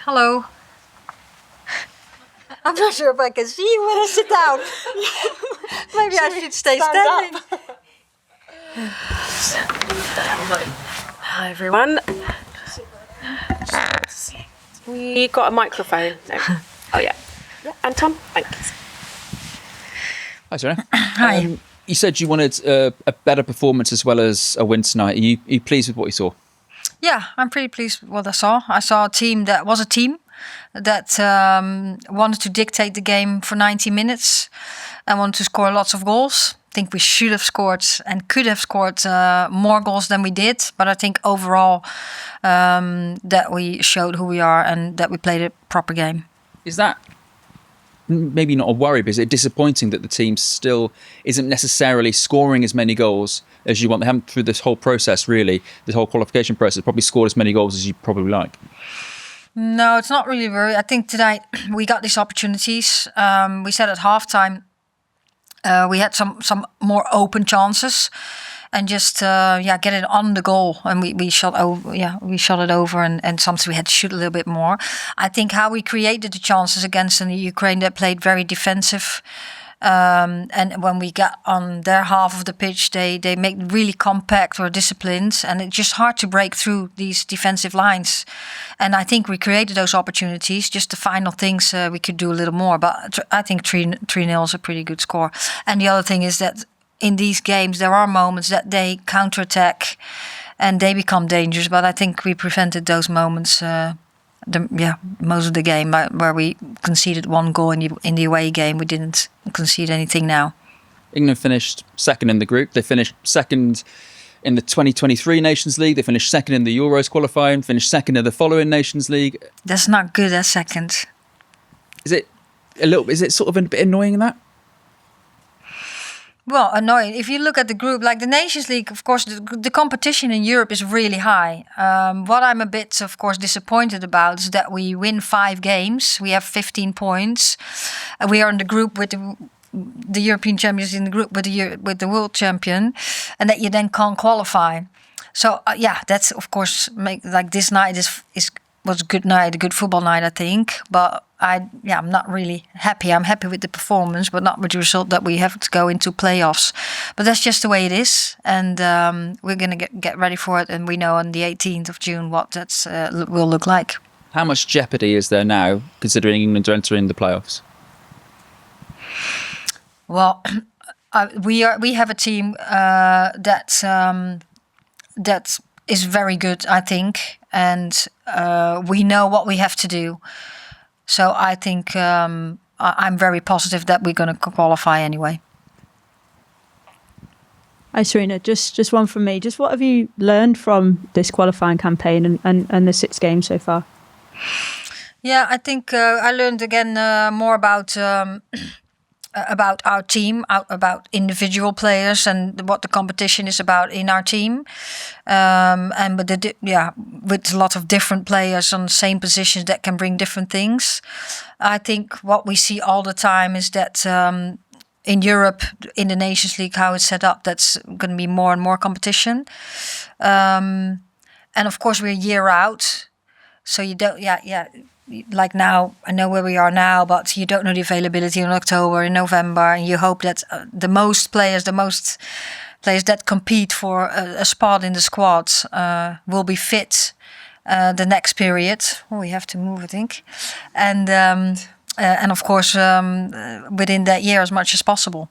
Hello. I'm not sure if I can see you when I sit down. Maybe I should stay standing. Hi everyone. We got a microphone. No. Oh yeah. Anton, thanks. Hi, Sarina. Hi. You said you wanted a better performance as well as a win tonight. Are you pleased with what you saw? Yeah, I'm pretty pleased with what I saw. I saw a team that wanted to dictate the game for 90 minutes and wanted to score lots of goals. I think we should have scored and could have scored more goals than we did. But I think overall that we showed who we are and that we played a proper game. Is that maybe not a worry, but is it disappointing that the team still isn't necessarily scoring as many goals as you want? They haven't, through this whole process, really, this whole qualification process, probably scored as many goals as you probably like. No, it's not really worry. I think tonight we got these opportunities. We said at halftime we had some more open chances, and just get it on the goal, and we shot over. Yeah, we shot it over, and sometimes we had to shoot a little bit more. I think how we created the chances against the Ukraine that played very defensive. And when we got on their half of the pitch, they make really compact or disciplined, and it's just hard to break through these defensive lines. And I think we created those opportunities. Just the final things we could do a little more. But I think 3-0 is a pretty good score. And the other thing is that in these games there are moments that they counterattack and they become dangerous. But I think we prevented those moments. Most of the game where we conceded one goal in the away game, we didn't concede anything now. England finished second in the group. They finished second in the 2023 Nations League. They finished second in the Euros qualifying, finished second in the following Nations League. That's not good as second. Is it sort of a bit annoying in that? Well, annoying. If you look at the group, like the Nations League, of course, the competition in Europe is really high. What I'm a bit, of course, disappointed about is that we win 5 games. We have 15 points. We are in the group with the European champions, in the group with the world champion, and that you then can't qualify. So that's of course like this night was a good night, a good football night, I think. But I'm not really happy. I'm happy with the performance, but not with the result that we have to go into playoffs. But that's just the way it is, and we're going to get ready for it. And we know on the 18th of June what that will look like. How much jeopardy is there now, considering England are entering the playoffs? Well, we have a team that is very good, I think, and we know what we have to do. So I think I'm very positive that we're going to qualify anyway. Hi, Sarina. Just one from me. Just what have you learned from this qualifying campaign and the 6 games so far? Yeah, I think I learned again more about our team, about individual players, and what the competition is about in our team, and with a lot of different players on the same positions that can bring different things. I think what we see all the time is that in Europe, in the Nations League, how it's set up, that's going to be more and more competition, and of course we're a year out, so you don't, like now, I know where we are now, but you don't know the availability in October, in November, and you hope that the most players that compete for a spot in the squad will be fit the next period. Oh, we have to move, I think, and of course within that year as much as possible.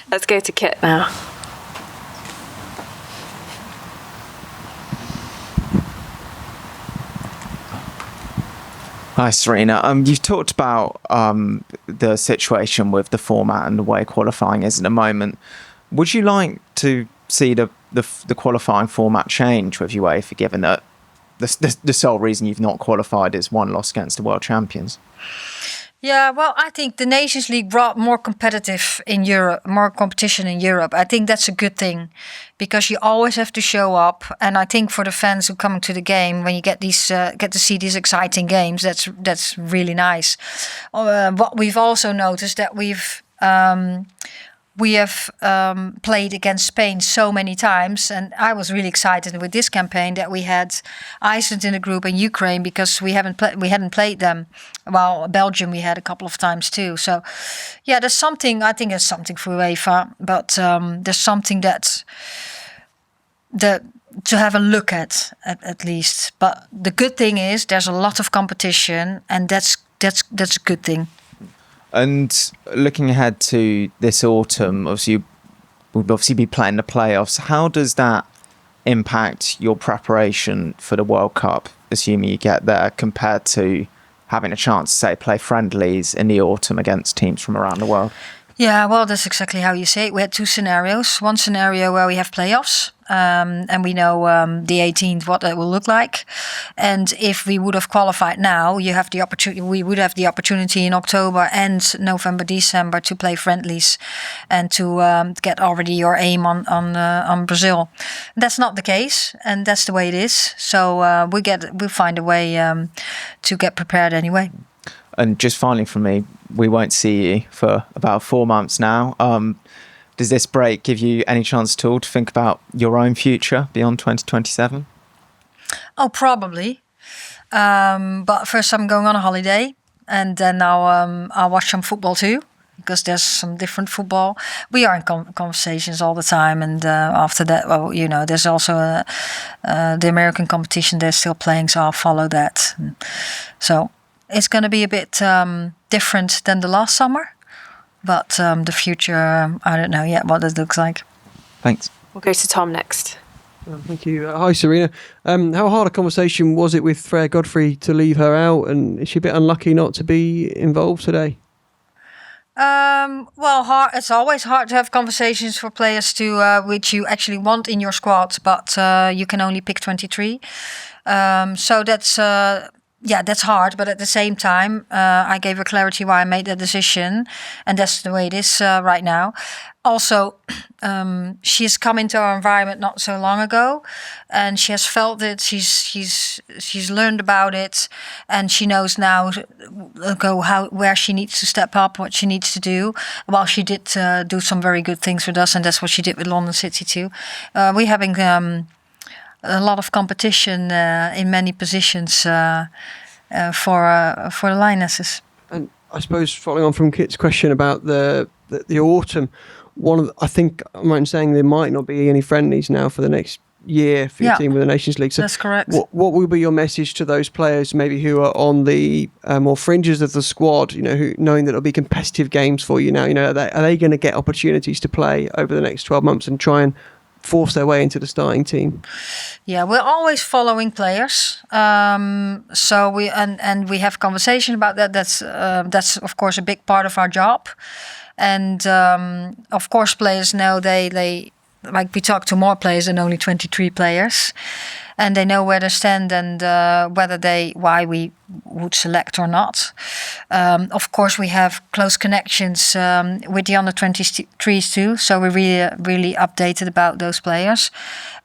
Let's go to Kit now. Hi, Sarina. You've talked about the situation with the format and the way qualifying is at the moment. Would you like to see the qualifying format change with UEFA, given that the sole reason you've not qualified is one loss against the world champions? Yeah, well, I think the Nations League brought more competitive in Europe, more competition in Europe. I think that's a good thing, because you always have to show up. And I think for the fans who come to the game, when you get to see these exciting games, that's really nice. What we've also noticed that we have played against Spain so many times, and I was really excited with this campaign that we had Iceland in the group and Ukraine, because we hadn't played them. Well, Belgium we had a couple of times too. So, yeah, there's something. I think there's something for UEFA, but there's something that to have a look at least. But the good thing is there's a lot of competition, and that's a good thing. And looking ahead to this autumn, obviously we'll be playing the playoffs. How does that impact your preparation for the World Cup, assuming you get there, compared to having a chance to, say, play friendlies in the autumn against teams from around the world? Yeah, well, that's exactly how you say it. We had two scenarios. One scenario where we have playoffs, and we know the 18th what that will look like. And if we would have qualified now, we would have the opportunity in October and November, December to play friendlies and to get already your aim on Brazil. That's not the case, and that's the way it is. So we find a way to get prepared anyway. And just finally from me, we won't see you for about 4 months now. Does this break give you any chance at all to think about your own future beyond 2027? Oh, probably. But first I'm going on a holiday, and then I'll watch some football too, because there's some different football. We are in conversations all the time, and after that, well, there's also the American competition they're still playing, so I'll follow that. So it's going to be a bit different than the last summer, but the future, I don't know yet what it looks like. Thanks. We'll go to Tom next. Thank you. Hi, Sarina. How hard a conversation was it with Freya Godfrey to leave her out, and is she a bit unlucky not to be involved today? Well, it's always hard to have conversations for players to which you actually want in your squad, but you can only pick 23. So that's that's hard. But at the same time, I gave her clarity why I made that decision, and that's the way it is right now. Also, she has come into our environment not so long ago, and she has felt it. She's learned about it, and she knows now where she needs to step up, what she needs to do. While she did do some very good things with us, and that's what she did with London City too. We're having a lot of competition in many positions for the lionesses. And I suppose following on from Kit's question about the autumn. I think I'm right in saying there might not be any friendlies now for the next year for your team with the Nations League. So that's correct. What will be your message to those players, maybe who are on the more fringes of the squad? Who knowing that it'll be competitive games for you now. Are they going to get opportunities to play over the next 12 months and try and force their way into the starting team? Yeah, we're always following players. So we have conversation about that. That's of course a big part of our job. And of course, players know they like we talk to more players than only 23 players, and they know where they stand and why we would select or not. Of course, we have close connections with the under 23s too, so we're really updated about those players,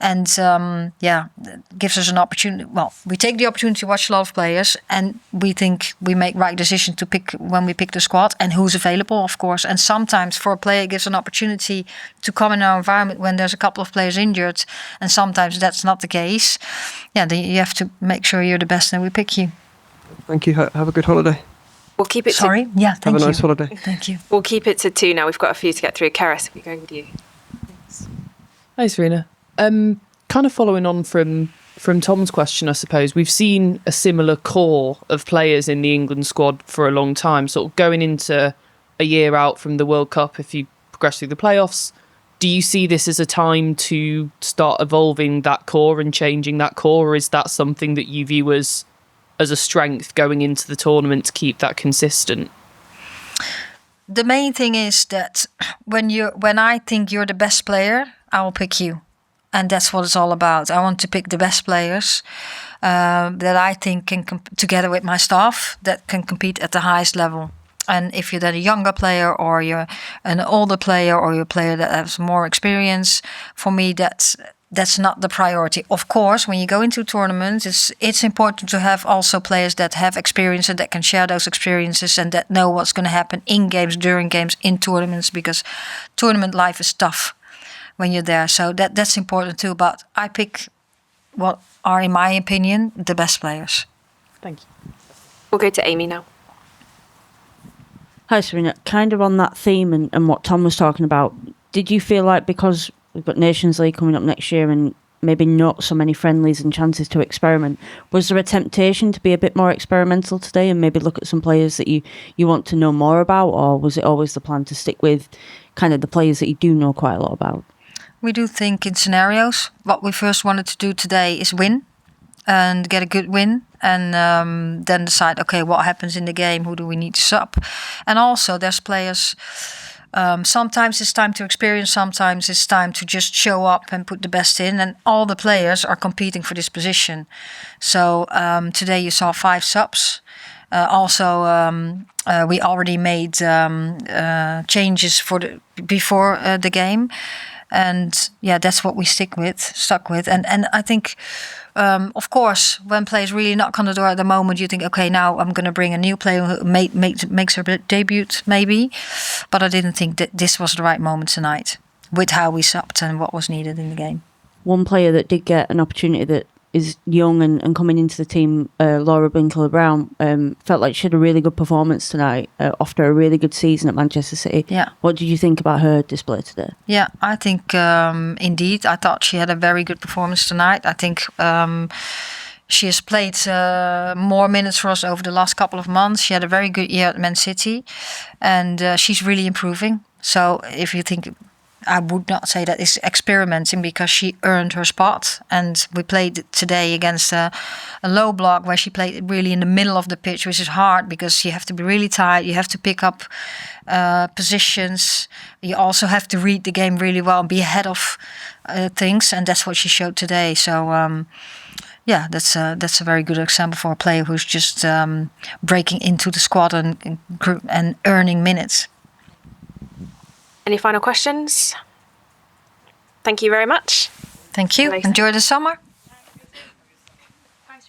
and it gives us an opportunity. Well, we take the opportunity to watch a lot of players, and we think we make right decision to pick when we pick the squad and who's available, of course. And sometimes for a player, it gives an opportunity to come in our environment when there's a couple of players injured, and sometimes that's not the case. You have to make sure you're the best, and we pick you. Thank you. Have a good holiday. We'll keep it. Sorry. Thank you. Have a nice holiday. Thank you. We'll keep it to 2 now. We've got a few to get through. Karis, we're going with you. Thanks. Hi, Sarina. Kind of following on from Tom's question, I suppose. We've seen a similar core of players in the England squad for a long time, sort of going into a year out from the World Cup. If you progress through the playoffs, do you see this as a time to start evolving that core and changing that core, or is that something that you view as a strength going into the tournament to keep that consistent? The main thing is that when I think you're the best player, I will pick you. And that's what it's all about. I want to pick the best players that I think can, together with my staff, that can compete at the highest level. And if you're then a younger player, or you're an older player, or you're a player that has more experience, for me, that's that's not the priority. Of course, when you go into tournaments, it's important to have also players that have experience and that can share those experiences and that know what's going to happen in games, during games, in tournaments, because tournament life is tough when you're there. So that's important too. But I pick what are, in my opinion, the best players. Thank you. We'll go to Amy now. Hi, Sarina. Kind of on that theme and what Tom was talking about, did you feel like because we've got Nations League coming up next year and maybe not so many friendlies and chances to experiment, was there a temptation to be a bit more experimental today and maybe look at some players that you want to know more about, or was it always the plan to stick with kind of the players that you do know quite a lot about? We do think in scenarios. What we first wanted to do today is win and get a good win, and then decide, okay, what happens in the game? Who do we need to sub? And also, there's players. Sometimes it's time to experience. Sometimes it's time to just show up and put the best in. And all the players are competing for this position. So today you saw 5 subs. We already made changes before the game. And yeah, that's what we stuck with. And I think, of course, when players really knock on the door at the moment, you think, okay, now I'm going to bring a new player who makes her debut, maybe. But I didn't think that this was the right moment tonight with how we subbed and what was needed in the game. One player that did get an opportunity that is young and coming into the team, Blindkilde Brown, felt like she had a really good performance tonight after a really good season at Manchester City. Yeah. What did you think about her display today? Yeah, I think indeed, I thought she had a very good performance tonight. I think she has played more minutes for us over the last couple of months. She had a very good year at Man City, and she's really improving. So if you think, I would not say that it's experimenting, because she earned her spot. And we played today against a low block where she played really in the middle of the pitch, which is hard because you have to be really tight. You have to pick up positions. You also have to read the game really well and be ahead of things. And that's what she showed today. So yeah, that's a very good example for a player who's just breaking into the squad and earning minutes. Any final questions? Thank you very much. Thank you. Amazing. Enjoy the summer. Thanks,